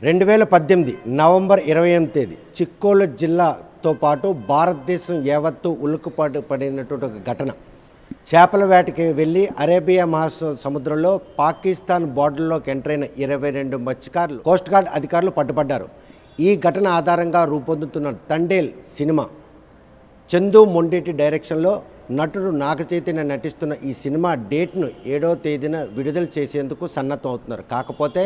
2018 November 28 తేదీ చిక్కోలు జిల్లాతో పాటు భారతదేశం యావత్తు ఉలుకుపాటు పడినటువంటి ఒక ఘటన. చేపల వేటకి వెళ్ళి అరేబియా మహాసముద్రంలో పాకిస్తాన్ బోర్డర్లోకి ఎంటర్ అయిన 22 మత్స్యకారులు కోస్ట్ గార్డ్ అధికారులు పట్టుబడ్డారు. ఈ ఘటన ఆధారంగా రూపొందుతున్న తండేల్ సినిమా చందు మొండేటి డైరెక్షన్లో నటుడు నాగచైతన్య నటిస్తున్న ఈ సినిమా డేట్ను 7వ తేదీన విడుదల చేసేందుకు సన్నద్ధం అవుతున్నారు. కాకపోతే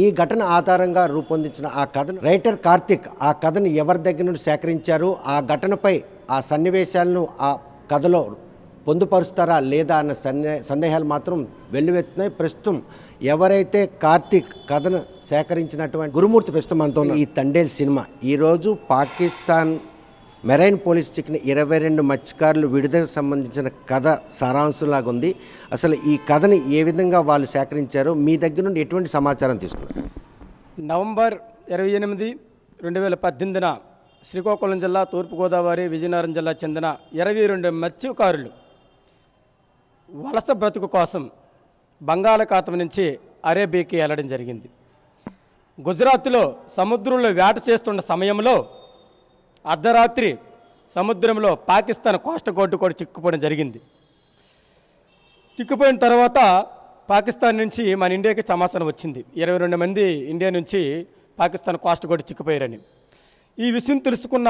ఈ ఘటన ఆధారంగా రూపొందించిన ఆ కథను రైటర్ కార్తిక్ ఆ కథను ఎవరి దగ్గర నుండి సేకరించారు, ఆ ఘటనపై ఆ సన్నివేశాలను ఆ కథలో పొందుపరుస్తారా లేదా అన్న సందేహాలు మాత్రం వెల్లువెత్తున్నాయి. ప్రస్తుతం ఎవరైతే కార్తిక్ కథను సేకరించినటువంటి గురుమూర్తి ప్రస్తుతం మనతో ఈ తండేల్ సినిమా ఈరోజు పాకిస్తాన్ మెరైన్ పోలీస్ చిక్కిన 22 మత్స్యకారులు విడుదలకు సంబంధించిన కథ సారాంశంలాగా ఉంది. అసలు ఈ కథని ఏ విధంగా వాళ్ళు సేకరించారో మీ దగ్గర నుండి ఎటువంటి సమాచారం తీసుకున్నారు? నవంబర్ 28, 2018 శ్రీకాకుళం జిల్లా, తూర్పుగోదావరి, విజయనగరం జిల్లా చెందిన 22 మత్స్యకారులు వలస బ్రతుకు కోసం బంగాళాఖాతం నుంచి అరేబియాకి వెళ్ళడం జరిగింది. గుజరాత్లో సముద్రంలో వేట చేస్తున్న సమయంలో అర్ధరాత్రి సముద్రంలో పాకిస్తాన్ కోస్ట్ గార్డు కూడా చిక్కుపోవడం జరిగింది. చిక్కుపోయిన తర్వాత పాకిస్తాన్ నుంచి మన ఇండియాకి సమాచారం వచ్చింది, 22 మంది ఇండియా నుంచి పాకిస్తాన్ కోస్ట్ గార్డు చిక్కుపోయారని. ఈ విషయం తెలుసుకున్న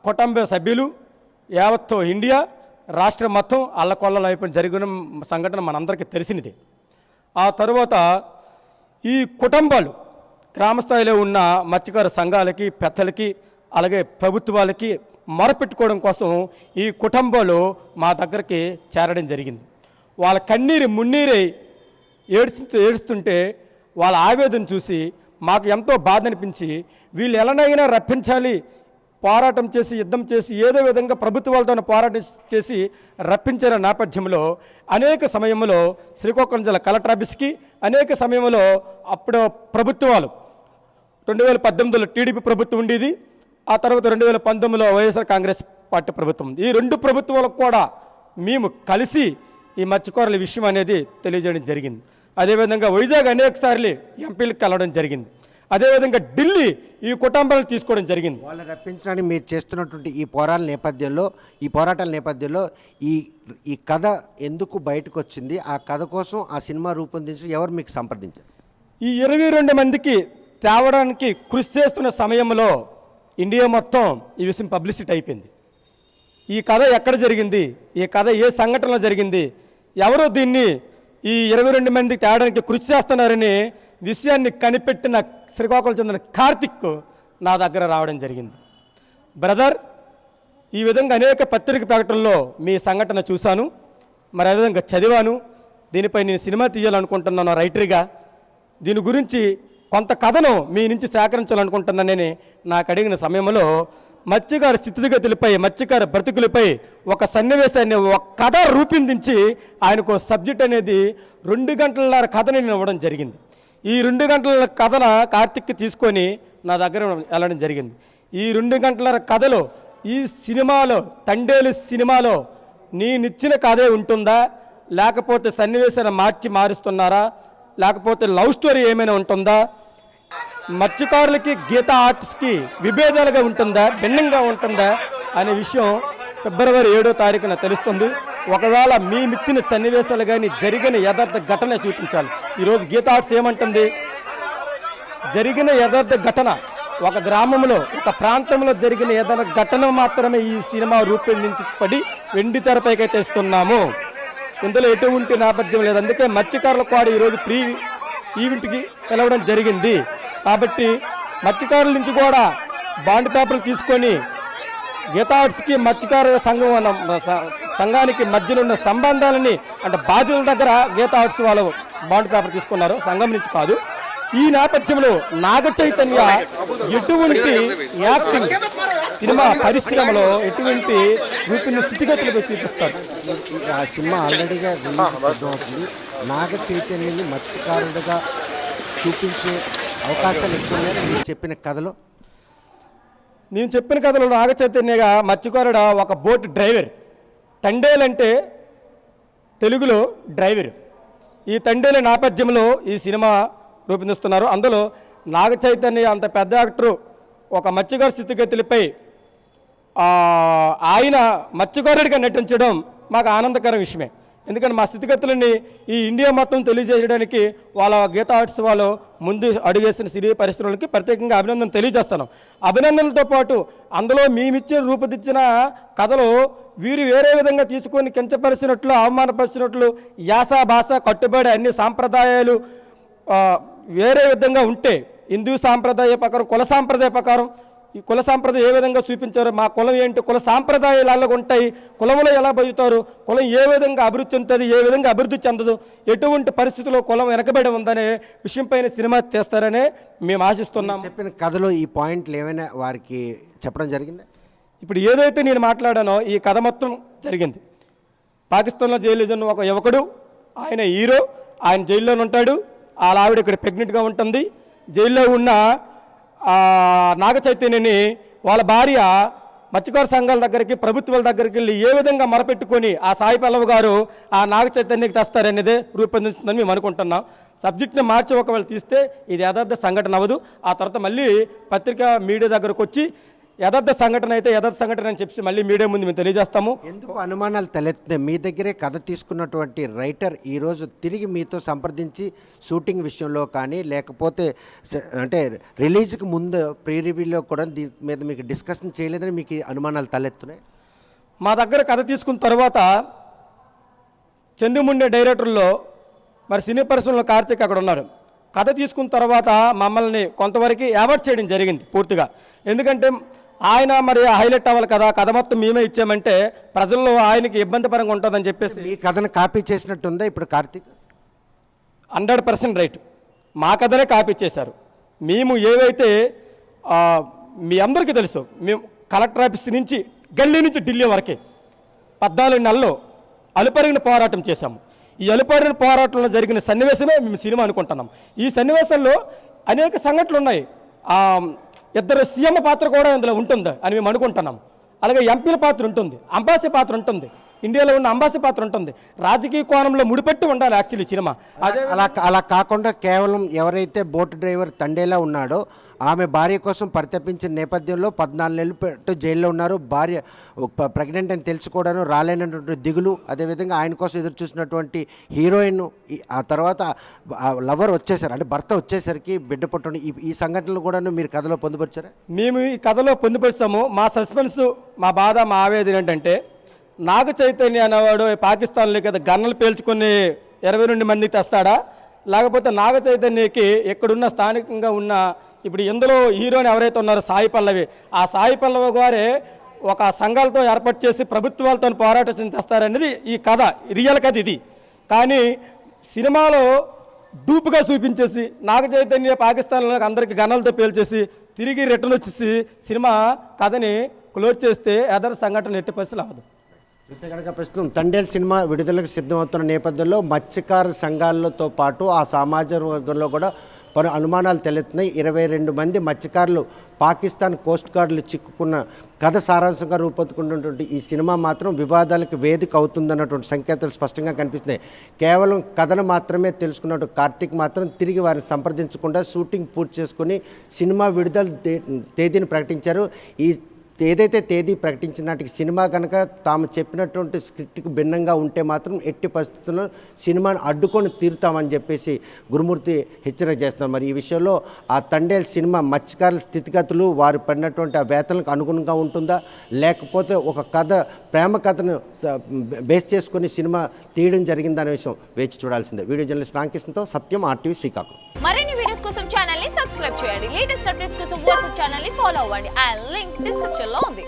కుటుంబ సభ్యులు యావత్తు ఇండియా రాష్ట్రం మొత్తం అల్లకొల్లలో అయిపోయిన జరిగిన సంఘటన మనందరికీ తెలిసినది. ఆ తర్వాత ఈ కుటుంబాలు గ్రామస్థాయిలో ఉన్న మత్స్యకార సంఘాలకి, పెద్దలకి, అలాగే ప్రభుత్వాలకి మొరపెట్టుకోవడం కోసం ఈ కుటుంబాలు మా దగ్గరికి చేరడం జరిగింది. వాళ్ళ కన్నీరు మున్నీరై ఏడుస్తుంటే వాళ్ళ ఆవేదన చూసి మాకు ఎంతో బాధ అనిపించి వీళ్ళు ఎలానైనా రప్పించాలి, పోరాటం చేసి యుద్ధం చేసి ఏదో విధంగా ప్రభుత్వాలతో పోరాటం చేసి రప్పించిన నేపథ్యంలో అనేక సమయంలో శ్రీకాకుళం జిల్లా కలెక్టర్ ఆఫీస్కి, అనేక సమయంలో అప్పుడు ప్రభుత్వాలు 2018లో టీడీపీ ప్రభుత్వం ఉండేది, ఆ తర్వాత 2019లో వైఎస్ఆర్ కాంగ్రెస్ పార్టీ ప్రభుత్వం. ఈ 2 ప్రభుత్వాలకు కూడా మేము కలిసి ఈ మత్స్యకారుల విషయం అనేది తెలియజేయడం జరిగింది. అదేవిధంగా వైజాగ్ అనేక సార్లు ఎంపీలకు కలవడం జరిగింది. అదేవిధంగా ఢిల్లీ ఈ కుటుంబాలను తీసుకోవడం జరిగింది. వాళ్ళు రప్పించడానికి మీరు చేస్తున్నటువంటి ఈ పోరాటాల నేపథ్యంలో ఈ కథ ఎందుకు బయటకు వచ్చింది, ఆ కథ కోసం ఆ సినిమా రూపొందించి ఎవరు మీకు సంప్రదించారు? ఈ 22 మందికి తేవడానికి కృషి చేస్తున్న సమయంలో ఇండియా మొత్తం ఈ విషయం పబ్లిసిటీ అయిపోయింది. ఈ కథ ఎక్కడ జరిగింది, ఈ కథ ఏ సంఘటనలో జరిగింది, ఎవరో దీన్ని ఈ 22 మందికి తేవడానికి కృషి చేస్తున్నారని విషయాన్ని కనిపెట్టిన శ్రీకాకుళం చెందిన కార్తిక్ నా దగ్గర రావడం జరిగింది. బ్రదర్, ఈ విధంగా అనేక పత్రిక ప్రకటనలో మీ సంఘటన చూశాను, మరి అదేవిధంగా చదివాను, దీనిపై నేను సినిమా తీయాలనుకుంటున్నాను రైటర్గా, దీని గురించి కొంత కథను మీ నుంచి సేకరించాలనుకుంటున్నానని నాకు అడిగిన సమయంలో మత్స్యకార స్థితిగతులపై, మత్స్యకార బ్రతుకులపై ఒక సన్నివేశాన్ని, ఒక కథ రూపొందించి ఆయనకు సబ్జెక్ట్ అనేది 2 గంటల కథని నేను ఇవ్వడం జరిగింది. ఈ 2 గంటల కథన కార్తిక్కి తీసుకొని నా దగ్గర వెళ్ళడం జరిగింది. ఈ 2 గంటల కథలో ఈ సినిమాలో, తండేలు సినిమాలో నేనిచ్చిన కథే ఉంటుందా, లేకపోతే సన్నివేశాన్ని మారుస్తున్నారా, లేకపోతే లవ్ స్టోరీ ఏమైనా ఉంటుందా, మత్స్యకారులకి గీతా ఆర్ట్స్కి విభేదాలుగా ఉంటుందా, భిన్నంగా ఉంటుందా అనే విషయం ఫిబ్రవరి 7వ తారీఖున తెలుస్తుంది. ఒకవేళ మేమిచ్చిన సన్నివేశాలు కానీ జరిగిన యథార్థ ఘటన చూపించాలి. ఈరోజు గీతా ఆర్ట్స్ ఏమంటుంది, జరిగిన యథార్థ ఘటన, ఒక గ్రామంలో, ఒక ప్రాంతంలో జరిగిన యథార్థ ఘటన మాత్రమే ఈ సినిమా రూపొందించబడి వెండి తెరపైకి తెస్తున్నాము. ఇందులో ఎటువంటి నేపథ్యం లేదు. అందుకే మత్స్యకారులకు కూడా ఈరోజు ప్రీ ఈవెంట్కి పిలవడం జరిగింది. కాబట్టి మత్స్యకారుల నుంచి కూడా బాండ్ పేపర్లు తీసుకొని గీతా ఆర్ట్స్కి మత్స్యకార సంఘానికి మధ్యలో ఉన్న సంబంధాలని, అంటే బాధ్యుల దగ్గర గీతా ఆర్ట్స్ వాళ్ళు బాండ్ పేపర్ తీసుకున్నారు, సంఘం నుంచి కాదు. ఈ నేపథ్యంలో నాగచైతన్య ఎటువంటి యాక్టింగ్ సినిమా పరిశ్రమలో ఎటువంటి రూపిన స్థితిగతులకు చూపిస్తారు. ఆ సినిమా ఆల్రెడీగా సిద్ధమవుతుంది. నాగచైతన్యని మత్స్యకారుడుగా చూపించే అవకాశాలు ఎక్కువగా మీరు చెప్పిన కథలో. నేను చెప్పిన కథలో నాగచైతన్యగా మత్స్యకారుడు ఒక బోట్ డ్రైవర్. తండేల్ అంటే తెలుగులో డ్రైవర్. ఈ తండేల నేపథ్యంలో ఈ సినిమా రూపొందిస్తున్నారు. అందులో నాగ చైతన్య అంత పెద్ద యాక్టరు ఒక మత్స్యకారు స్థితిగతులపై ఆయన మత్స్యకారుడిగా నటించడం మాకు ఆనందకర విషయమే. ఎందుకంటే మా స్థితిగతులని ఈ ఇండియా మొత్తం తెలియజేయడానికి వాళ్ళ గీతా ఆర్ట్స్ వాళ్ళు ముందు అడుగేసిన సినీ పరిశ్రమలకి ప్రత్యేకంగా అభినందన తెలియజేస్తున్నాం. అభినందనలతో పాటు అందులో మేమిచ్చిన రూపుదిద్దిన కథలో వీరు వేరే విధంగా తీసుకొని కించపరిచినట్లు, అవమానపరిచినట్లు, యాస భాష కట్టుబడి అన్ని సాంప్రదాయాలు వేరే విధంగా ఉంటే హిందూ సాంప్రదాయ ప్రకారం, కుల సాంప్రదాయ ప్రకారం ఈ కుల సాంప్రదాయం ఏ విధంగా చూపించారు, మా కులం ఏంటి, కుల సాంప్రదాయాలు అలాగ ఉంటాయి, కులంలో ఎలా బతుకుతారు, కులం ఏ విధంగా అభివృద్ధి చెందుతుంది, ఏ విధంగా అభివృద్ధి చెందదు, ఎటువంటి పరిస్థితుల్లో కులం వెనకబడి ఉందనే విషయంపైన సినిమా చేస్తారనే మేము ఆశిస్తున్నాం. చెప్పిన కథలో ఈ పాయింట్లు ఏమైనా వారికి చెప్పడం జరిగిందా? ఇప్పుడు ఏదైతే నేను మాట్లాడానో ఈ కథ మొత్తం జరిగింది. పాకిస్తాన్లో జైలు ఉన్న ఒక యువకుడు, ఆయన హీరో, ఆయన జైల్లోనే ఉంటాడు. వాళ్ళ ఆవిడ ఇక్కడ ప్రెగ్నెంట్గా ఉంటుంది. జైల్లో ఉన్న నాగ చైతన్యని వాళ్ళ భార్య మత్స్యకార సంఘాల దగ్గరికి, ప్రభుత్వాల దగ్గరికి వెళ్ళి ఏ విధంగా మొరపెట్టుకొని ఆ సాయి పల్లవి గారు ఆ నాగ చైతన్యకి తెస్తారనేదే రూపొందిస్తుందని మేము అనుకుంటున్నాం. సబ్జెక్ట్ని మార్చి ఒకవేళ తీస్తే ఇది యథార్థ సంఘటన అవ్వదు. ఆ తర్వాత మళ్ళీ పత్రికా మీడియా దగ్గరకు వచ్చి యథార్థ సంఘటన అయితే యథార్థ సంఘటన అని చెప్పి మళ్ళీ మీడియా ముందు మేము తెలియజేస్తాము. ఎందుకు అనుమానాలు తలెత్తాయి? మీ దగ్గరే కథ తీసుకున్నటువంటి రైటర్ ఈరోజు తిరిగి మీతో సంప్రదించి షూటింగ్ విషయంలో కానీ, లేకపోతే అంటే రిలీజ్కి ముందు ప్రీ రివ్యూలో కూడా దీని మీద మీకు డిస్కషన్ చేయలేదని మీకు అనుమానాలు తలెత్తున్నాయి? మా దగ్గర కథ తీసుకున్న తర్వాత చందుముండే డైరెక్టర్లో మరి సినీ పరిశ్రమలో కార్తీక్ అక్కడ ఉన్నాడు. కథ తీసుకున్న తర్వాత మమ్మల్ని కొంతవరకు అవాయిడ్ చేయడం జరిగింది పూర్తిగా. ఎందుకంటే ఆయన మరి హైలైట్ అవ్వాలి కదా, కథ మొత్తం మేమే ఇచ్చామంటే ప్రజల్లో ఆయనకి ఇబ్బందికరంగా ఉంటుందని చెప్పేసి మీ కథను కాపీ చేసినట్టుందా ఇప్పుడు కార్తీక్? 100% రైట్. మా కథనే కాపీ చేశారు. మేము ఏవైతే మీ అందరికీ తెలుసు, మేము కలెక్టర్ ఆఫీస్ నుంచి గల్లీ నుంచి ఢిల్లీ వరకే 14 నెలల్లో అలుపెరగిన పోరాటం చేశాము. ఈ అలుపెరగిన పోరాటంలో జరిగిన సన్నివేశమే మేము సినిమా అనుకుంటున్నాం. ఈ సన్నివేశంలో అనేక సంఘటనలు ఉన్నాయి. ఇద్దరు సీఎం పాత్ర కూడా ఇందులో ఉంటుంది అని మేము అనుకుంటున్నాం. అలాగే ఎంపీల పాత్ర ఉంటుంది, అంబాసీ పాత్ర ఉంటుంది, ఇండియాలో ఉన్న అంబాసీ పాత్ర ఉంటుంది. రాజకీయ కోణంలో ముడిపెట్టి ఉండాలి యాక్చువల్లీ సినిమా. అలా కాకుండా కేవలం ఎవరైతే బోట్ డ్రైవర్ తండేలా ఉన్నాడో ఆమె భార్య కోసం పరితపించిన నేపథ్యంలో 14 నెలలు పెట్టు జైల్లో ఉన్నారు. భార్య ప్రెగ్నెంట్ అని తెలుసుకోవడం రాలేనటువంటి దిగులు, అదేవిధంగా ఆయన కోసం ఎదురు చూసినటువంటి హీరోయిన్, ఆ తర్వాత లవర్ వచ్చేసరికి అంటే భర్త వచ్చేసరికి బిడ్డ పుట్టడం, ఈ సంఘటనలు కూడా మీరు కథలో పొందుపరిచారా? మేము ఈ కథలో పొందుపరిచాము. మా సస్పెన్స్, మా బాధ, మా ఆవేదన ఏంటంటే నాగ చైతన్య అనేవాడు పాకిస్తాన్లో కదా గన్నలు పేల్చుకొని 22 మంది తెస్తాడా, లేకపోతే నాగ చైతన్యకి ఎక్కడున్న స్థానికంగా ఉన్న ఇప్పుడు ఇందులో హీరోని ఎవరైతే ఉన్నారో సాయి పల్లవి, ఆ సాయి పల్లవి గారే ఒక సంఘాలతో ఏర్పాటు చేసి ప్రభుత్వాలతో పోరాటం చేస్తారనేది ఈ కథ, రియల్ కథ ఇది. కానీ సినిమాలో డూపుగా చూపించేసి నాగ చైతన్య పాకిస్తాన్లో అందరికీ గన్నలతో పేల్చేసి తిరిగి రిటర్న్ వచ్చేసి సినిమా కథని క్లోజ్ చేస్తే ఎదర్ సంఘటన ఎట్టి పరిస్థితులు అవ్వదు. అయితే కనుక ప్రస్తుతం తండేల్ సినిమా విడుదలకు సిద్ధమవుతున్న నేపథ్యంలో మత్స్యకార సంఘాలతో పాటు ఆ సమాజ వర్గంలో కూడా పలు అనుమానాలు తలెత్తున్నాయి. 22 మంది మత్స్యకారులు పాకిస్తాన్ కోస్ట్ గార్డులు చిక్కుకున్న కథ సారాంశంగా రూపొందుకున్నటువంటి ఈ సినిమా మాత్రం వివాదాలకు వేదిక అవుతుందన్నటువంటి సంకేతాలు స్పష్టంగా కనిపిస్తున్నాయి. కేవలం కథను మాత్రమే తెలుసుకున్నట్టు కార్తీక్ మాత్రం తిరిగి వారిని సంప్రదించకుండా షూటింగ్ పూర్తి చేసుకుని సినిమా విడుదల తేదీని ప్రకటించారు. ఈ ఏదైతే తేదీ ప్రకటించిన నాటికి సినిమా కనుక తాము చెప్పినటువంటి స్క్రిప్ట్కి భిన్నంగా ఉంటే మాత్రం ఎట్టి పరిస్థితుల్లో సినిమాను అడ్డుకొని తీరుతామని చెప్పేసి గురుమూర్తి హెచ్చరిక చేస్తున్నారు. మరి ఈ విషయంలో ఆ తండేల్ సినిమా మత్స్యకారుల స్థితిగతులు, వారు పడినటువంటి ఆ వేతనకు అనుగుణంగా ఉంటుందా, లేకపోతే ఒక కథ, ప్రేమ కథను బేస్ చేసుకొని సినిమా తీయడం జరిగిందనే విషయం వేచి చూడాల్సిందే. వీడియో జర్నలిస్ట్ రామకృష్ణతో సత్యం, RTV శ్రీకాకుళం. మరిన్ని వీడియోస్ కోసం ఛానల్ ని సబ్స్క్రైబ్ చేయండి. లేటెస్ట్ అప్డేట్స్ కోసం వాట్సాప్ ఛానల్ ని ఫాలో అవ్వండి. ఆ లింక్ డిస్క్రిప్షన్ లో ఉంది.